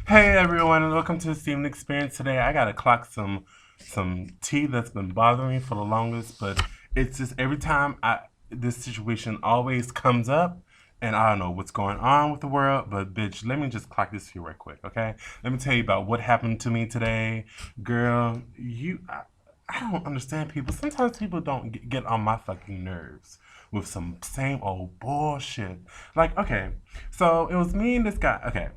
Hey everyone, and welcome to the Steven Experience. Today, I gotta clock some tea that's been bothering me for the longest, but it's just every time I this situation always comes up, and I don't know what's going on with the world. But bitch, let me just clock this here right quick, okay? Let me tell you about what happened to me today, girl. I don't understand people. Sometimes people don't get on my fucking nerves with some same old bullshit. Like, okay, so it was me and this guy. Okay,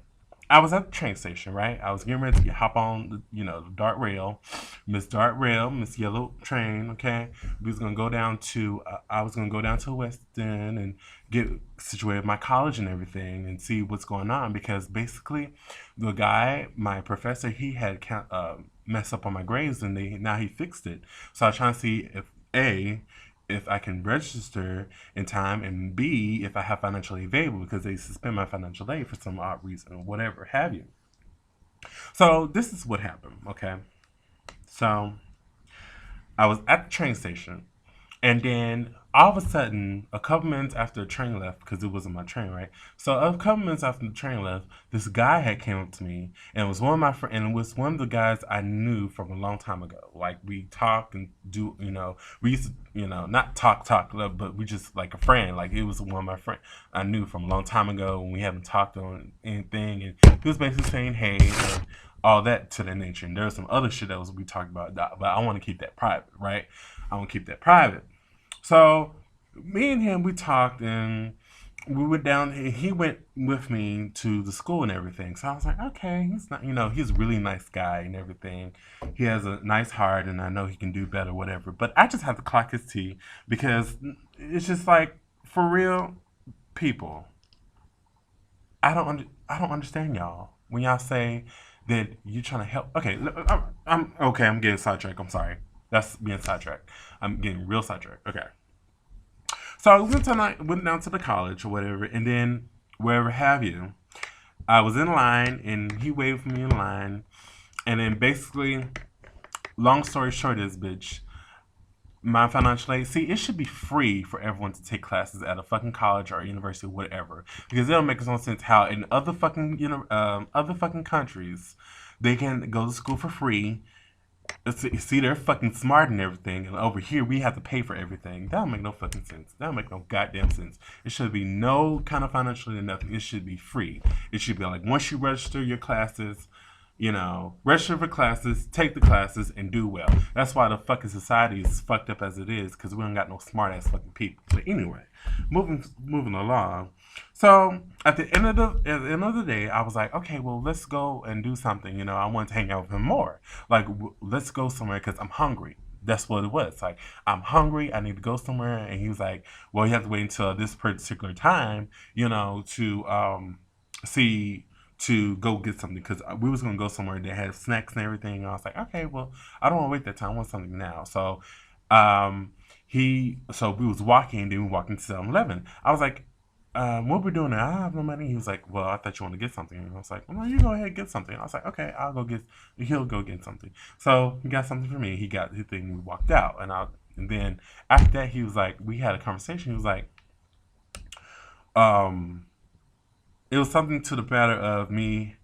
I was at the train station, right? I was getting ready to hop on, the dark rail, Miss Yellow Train. Okay, we was gonna go down to, I was gonna go down to Weston and get situated with my college and everything, and see what's going on because basically, the guy, my professor, he had messed up on my grades, and now he fixed it. So I was trying to see if I can register in time, and B, if I have financial aid available because they suspend my financial aid for some odd reason or whatever have you. So this is what happened, okay? So I was at the train station, and then all of a sudden, a couple minutes after the train left, because it wasn't my train, right? So a couple minutes after the train left, this guy had came up to me, and it was one of my friends, and it was one of the guys I knew from a long time ago. Like we talked and we used to, not talk, but we just like a friend. Like it was one of my friends I knew from a long time ago, and we haven't talked on anything. And he was basically saying hey and all that to that nature. And there was some other shit that was we talked about, but I want to keep that private, right? I want to keep that private. So me and him, we talked and we went down. He went with me to the school and everything. So I was like, okay, he's not, he's a really nice guy and everything. He has a nice heart, and I know he can do better, whatever. But I just have to clock his tea because it's just like for real people. I don't understand y'all when y'all say that you're trying to help. Okay, I'm okay. I'm getting sidetracked. I'm sorry. That's being sidetracked. I'm getting real sidetracked. Okay. So I went down to the college or whatever, and then wherever have you, I was in line, and he waved for me in line, and then basically, long story short, is bitch, my financial aid. See, it should be free for everyone to take classes at a fucking college or university, or whatever, because it don't make no sense how in other fucking other fucking countries they can go to school for free. See, they're fucking smart and everything, and over here we have to pay for everything. That don't make no fucking sense. That don't make no goddamn sense. It should be no kind of financial or nothing. It should be free. It should be like once you register your classes, register for classes, take the classes, and do well. That's why the fucking society is fucked up as it is, because we don't got no smart ass fucking people. But anyway, moving along. So at the end of the day, I was like, okay, well, let's go and do something. I want to hang out with him more. Like, let's go somewhere because I'm hungry. That's what it was. Like, I'm hungry. I need to go somewhere. And he was like, well, you have to wait until this particular time, to see to go get something because we was gonna go somewhere that had snacks and everything. And I was like, okay, well, I don't want to wait that time. I want something now. So, so we was walking, then we walked into 7-Eleven. I was like, what we're doing now? I have no money. He was like, well, I thought you want to get something. And I was like, well, no, you go ahead and get something. I was like, okay, he'll go get something. So he got something for me. He got his thing. We walked out, and then after that, he was like, we had a conversation. He was like, um, it was something to the matter of me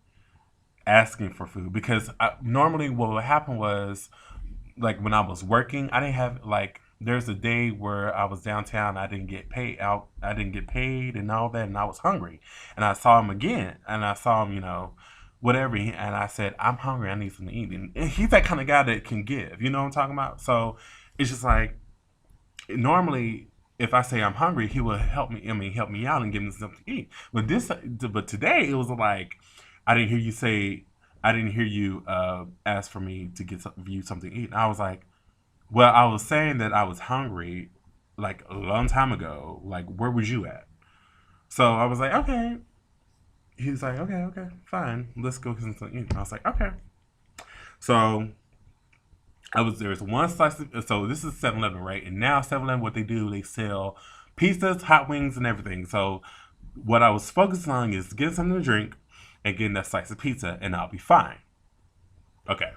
asking for food because normally what would happen was like when I was working, I didn't have like there's a day where I was downtown, I didn't get paid and all that, and I was hungry, and I saw him again, and I saw him, whatever, and I said, I'm hungry, I need something to eat, and he's that kind of guy that can give, you know what I'm talking about? So it's just like normally if I say I'm hungry, he will help me. I mean, help me out and give me something to eat. But today it was like, I didn't hear you say, I didn't hear you ask for me to get you something to eat. And I was like, well, I was saying that I was hungry, like a long time ago. Like, where was you at? So I was like, okay. He's like, okay, okay, fine. Let's go get something to eat. And I was like, okay. So there's one slice so this is 7-Eleven, right? And now 7-Eleven, what they do, they sell pizzas, hot wings, and everything. So what I was focusing on is getting something to drink and getting that slice of pizza, and I'll be fine. Okay.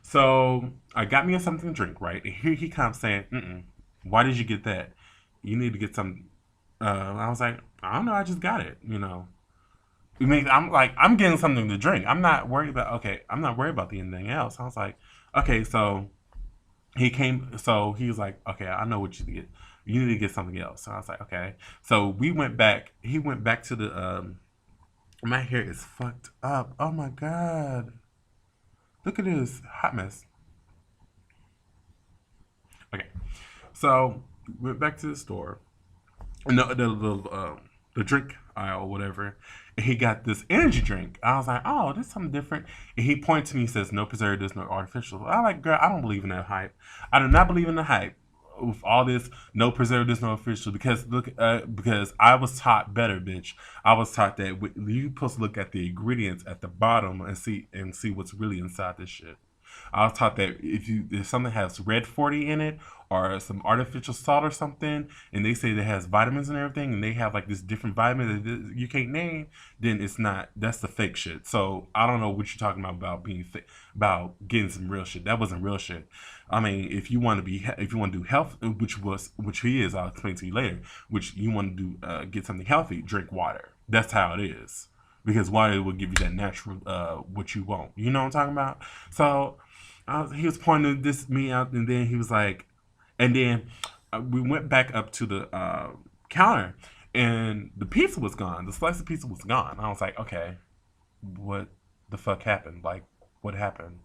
So I got me something to drink, right? And here he comes saying, mm-mm, why did you get that? You need to get some. I was like, I don't know, I just got it. I mean, I'm like, I'm getting something to drink. I'm not worried about, okay, I'm not worried about anything else. I was like, okay, so he came, so he was like, okay, I know what you need. You need to get something else. So I was like, okay. So we went back, he went back to the, my hair is fucked up. Oh my God. Look at this hot mess. Okay. So we went back to the store, no, the drink aisle or whatever, and he got this energy drink. I was like, oh, this is something different. And he points to me and says, no preservatives, no artificial. I like, girl, I don't believe in that hype. I do not believe in the hype with all this no preservatives, no artificial. Because look, because I was taught better, bitch. I was taught that you supposed to look at the ingredients at the bottom and see what's really inside this shit. I was taught that if something has red 40 in it or some artificial salt or something, and they say it has vitamins and everything, and they have like this different vitamin that you can't name, then it's not. That's the fake shit. So I don't know what you're talking about being about getting some real shit. That wasn't real shit. I mean, if you want to do health, which he is, I'll explain to you later. Which you want to do, get something healthy, drink water. That's how it is because water will give you that natural what you want. You know what I'm talking about? So he was pointing this me out, and then he was like, and then we went back up to the counter, and the pizza was gone. The slice of pizza was gone. I was like, okay, what the fuck happened? Like, what happened?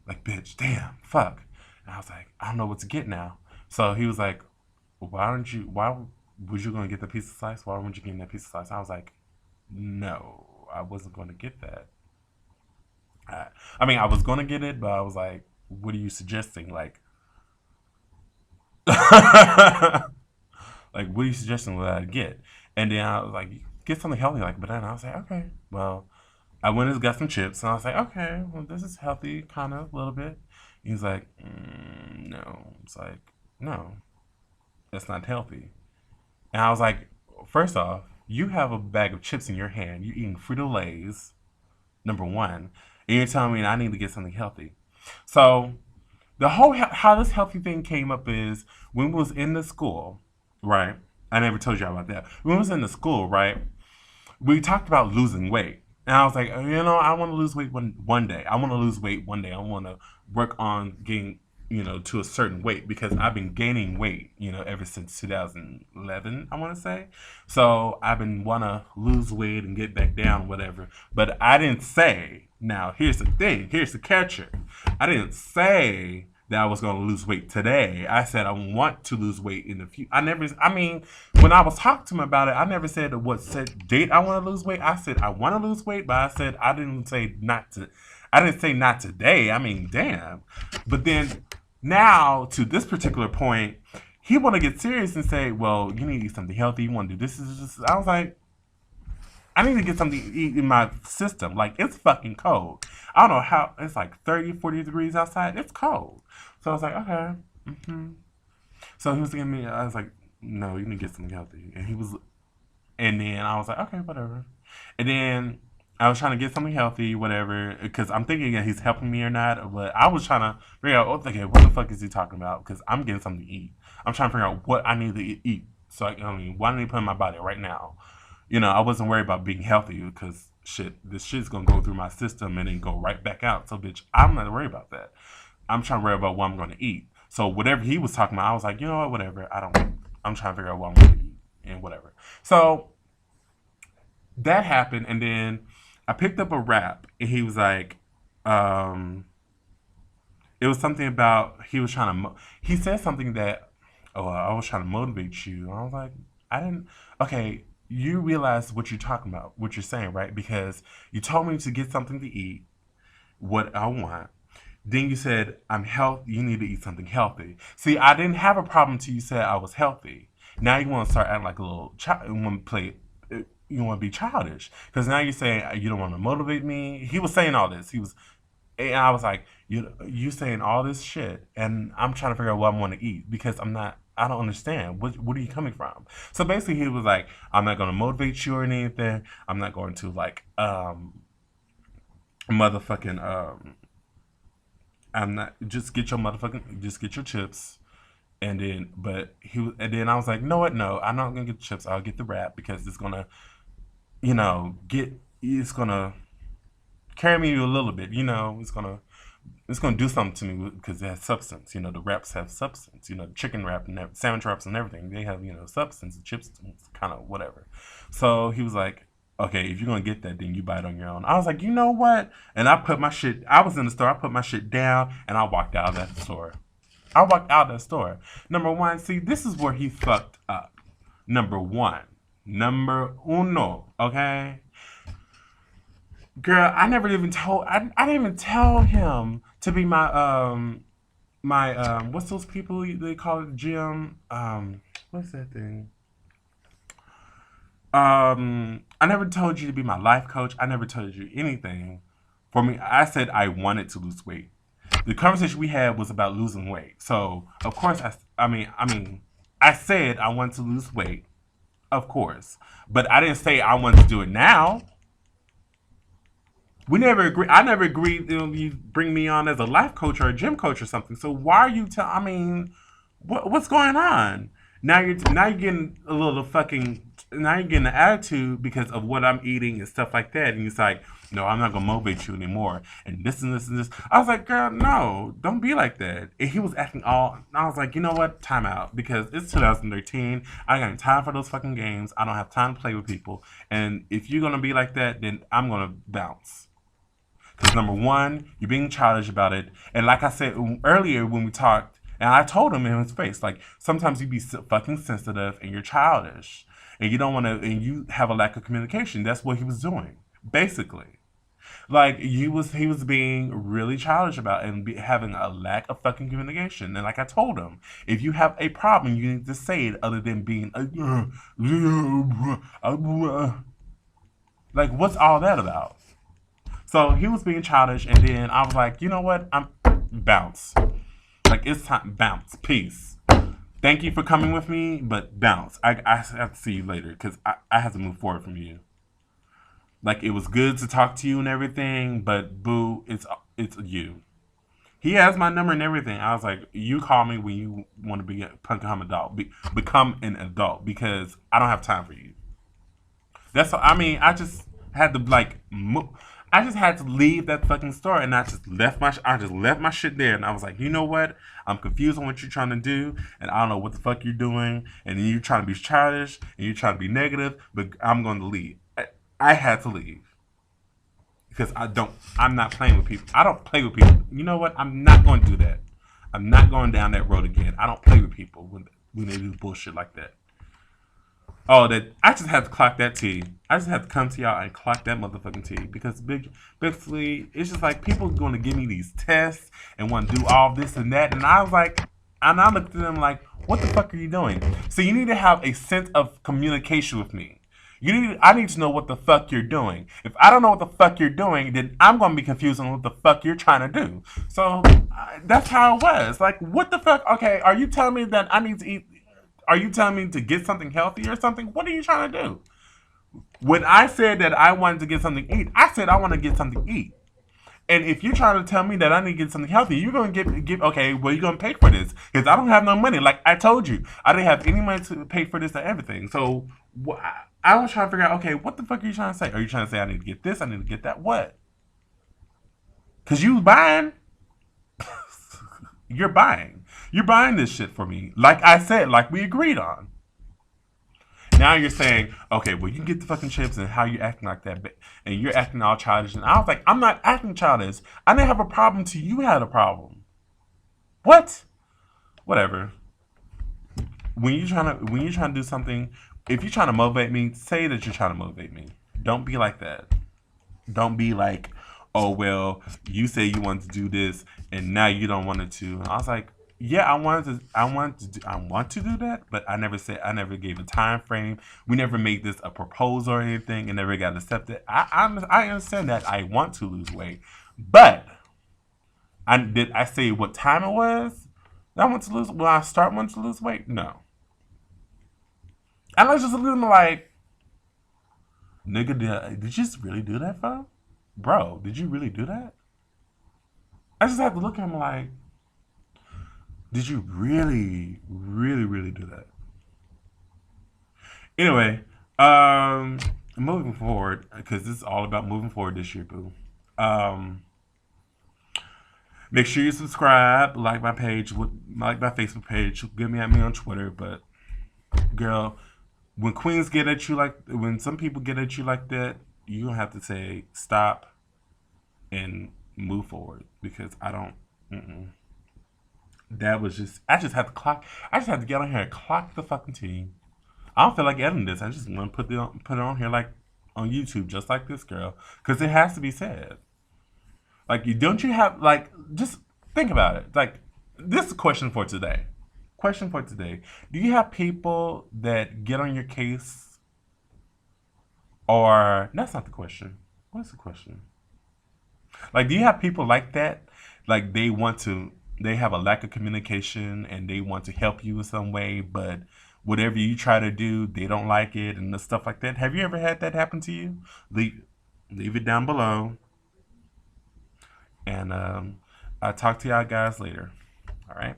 Like, bitch, damn, fuck. And I was like, I don't know what to get now. So he was like, why don't you? Why was you gonna get the pizza slice? Why weren't you getting that pizza slice? I was like, no, I wasn't gonna get that. I mean, I was gonna get it, but I was like, "What are you suggesting?" Like, like, what are you suggesting that I get? And then I was like, "Get something healthy, like banana." I was like, "Okay." Well, I went and got some chips, and I was like, "Okay, well, this is healthy, kind of, a little bit." He's like, "No." It's like, "No, that's not healthy." And I was like, first off, you have a bag of chips in your hand. You're eating Frito Lay's, number one, and you're telling me I need to get something healthy. So the whole how this healthy thing came up is when we was in the school, right? I never told you all about that. When we was in the school, right? We talked about losing weight. And I was like, I want to lose weight one day. I want to lose weight one day. I want to work on getting, to a certain weight because I've been gaining weight, ever since 2011, I want to say. So I've been want to lose weight and get back down, whatever. But I didn't say, now here's the thing, here's the catcher. I didn't say that I was going to lose weight today. I said I want to lose weight in the future. I mean, when I was talking to him about it, I never said what set date I want to lose weight. I said I want to lose weight, but I didn't say not to. I didn't say not today. I mean, damn. But then now to this particular point, he want to get serious and say, well, you need to eat something healthy. You want to do this. I was like, I need to get something to eat in my system. Like, it's fucking cold. I don't know how, it's like 30, 40 degrees outside. It's cold. So I was like, okay. Hmm. So he was giving me, I was like, no, you need to get something healthy. And then I was like, okay, whatever. And then I was trying to get something healthy, whatever, because I'm thinking that he's helping me or not. But I was trying to figure out, okay, what the fuck is he talking about? Because I'm getting something to eat. I'm trying to figure out what I need to eat. So, what I need to put in my body right now. I wasn't worried about being healthy because shit, this shit's gonna go through my system and then go right back out. So, bitch, I'm not worried about that. I'm trying to worry about what I'm gonna eat. So, whatever he was talking about, I was like, you know what, whatever. I don't. I'm trying to figure out what I'm gonna eat and whatever. So that happened, and then I picked up a rap, and he was like, um, it was something about he was trying to. He said something that, oh, I was trying to motivate you. And I was like, I didn't. Okay, you realize what you're talking about, what you're saying, right? Because you told me to get something to eat, what I want. Then you said I'm healthy. You need to eat something healthy. See, I didn't have a problem until you said I was healthy. Now you want to start acting like a little child. You want to play. You want to be childish because now you're saying you don't want to motivate me. He was saying all this. And I was like, you saying all this shit, and I'm trying to figure out what I want to eat because I'm not. I don't understand. What are you coming from? So basically, he was like, I'm not going to motivate you or anything. I'm not going to like motherfucking I'm not just get your chips. And then I was like, no, what? No, I'm not gonna get the chips. I'll get the wrap because it's gonna, get it's gonna carry me a little bit. It's gonna do something to me because it has substance. The wraps have substance. The chicken wrap and sandwich wraps and everything. They have substance. The chips, kind of whatever. So he was like, okay, if you're gonna get that, then you buy it on your own. I was like, you know what? And I put my shit. I was in the store. I put my shit down and I walked out of that store. I walked out of the store. Number one, see, this is where he fucked up. Number one, number uno. Okay, girl, I didn't even tell him to be my what's those people they call it gym what's that thing I never told you to be my life coach. I never told you anything. For me, I said I wanted to lose weight. The conversation we had was about losing weight. So of course I said I want to lose weight, of course, but I didn't say I want to do it now. We never agree. I never agreed you bring me on as a life coach or a gym coach or something. So why are you tell? I mean, what's going on? Now you're getting a little fucking. Now you're getting an attitude because of what I'm eating and stuff like that, and it's like, no, I'm not gonna motivate you anymore, and this and this and this. I was like, girl, no, don't be like that. And he was acting all. I was like, you know what? Time out, because it's 2013. I got time for those fucking games. I don't have time to play with people, and if you're gonna be like that, then I'm gonna bounce. Because number one, you're being childish about it. And like I said earlier when we talked, and I told him in his face, like, sometimes you be fucking sensitive and you're childish. And you don't want to, and you have a lack of communication. That's what he was doing, basically. Like, he was being really childish about it and having a lack of fucking communication. And like I told him, if you have a problem, you need to say it other than being, like, what's all that about? So he was being childish, and then I was like, you know what? I'm bounce. Like, it's time, bounce. Peace. Thank you for coming with me, but bounce. I have to see you later because I have to move forward from you. Like, it was good to talk to you and everything, but boo, it's you. He has my number and everything. I was like, you call me when you want to become adult, become an adult, because I don't have time for you. That's I mean, I just had to like I just had to leave that fucking store, and I just left my shit there, and I was like, you know what? I'm confused on what you're trying to do, and I don't know what the fuck you're doing, and you're trying to be childish and you're trying to be negative, but I'm going to leave. I had to leave because I'm not playing with people. I don't play with people. You know what? I'm not going to do that. I'm not going down that road again. I don't play with people when they do bullshit like that. Oh, that I just had to clock that T. I just had to come to y'all and clock that motherfucking T because basically it's just like people going to give me these tests and want to do all this and that, and I was like, and I looked at them like, what the fuck are you doing? So you need to have a sense of communication with me. I need to know what the fuck you're doing. If I don't know what the fuck you're doing, then I'm gonna be confused on what the fuck you're trying to do. So that's how it was. Like, what the fuck? Okay, are you telling me that I need to eat? Are you telling me to get something healthy or something? What are you trying to do? When I said that I wanted to get something to eat, I said I want to get something to eat. And if you're trying to tell me that I need to get something healthy, you're gonna get okay. Well, you're gonna pay for this because I don't have no money. Like I told you, I didn't have any money to pay for this or everything. So I was trying to figure out, okay, what the fuck are you trying to say? Are you trying to say I need to get this? I need to get that? What? Because you buying. You're buying. You're buying this shit for me. Like I said, like we agreed on. Now you're saying, okay, well, you can get the fucking chips and how you acting like that. And you're acting all childish. And I was like, I'm not acting childish. I didn't have a problem till you had a problem. What? Whatever. When you're trying to do something, if you're trying to motivate me, say that you're trying to motivate me. Don't be like that. Don't be like, oh well, you say you want to do this and now you don't want it to. And I was like, yeah, I want to do that, but I never gave a time frame. We never made this a proposal or anything, and never got accepted. I understand that I want to lose weight, but did I say what time it was? That I want to lose. Will I start wanting to lose weight? No. And I was just looking like, nigga, did you just really do that, fam? Bro, did you really do that? I just had to look at him like, did you really, really, really do that? Anyway, moving forward, because this is all about moving forward this year, boo. Um, Make sure you subscribe, like my page, like my Facebook page. Get me at me on Twitter. But girl, when queens get at you when some people get at you like that, you don't have to say stop and move forward because I don't. Mm-mm. That was just I just had to clock. I just had to get on here and clock the fucking team. I don't feel like editing this. I just want to put it on here like on YouTube, just like this girl, because it has to be said. Like, you don't you have like just think about it. Like, this is a question for today. Question for today: do you have people that get on your case, or that's not the question? What's the question? Like, do you have people like that? Like, they have a lack of communication and they want to help you in some way, but whatever you try to do, they don't like it and the stuff like that. Have you ever had that happen to you? Leave it down below, and I'll talk to y'all guys later. All right.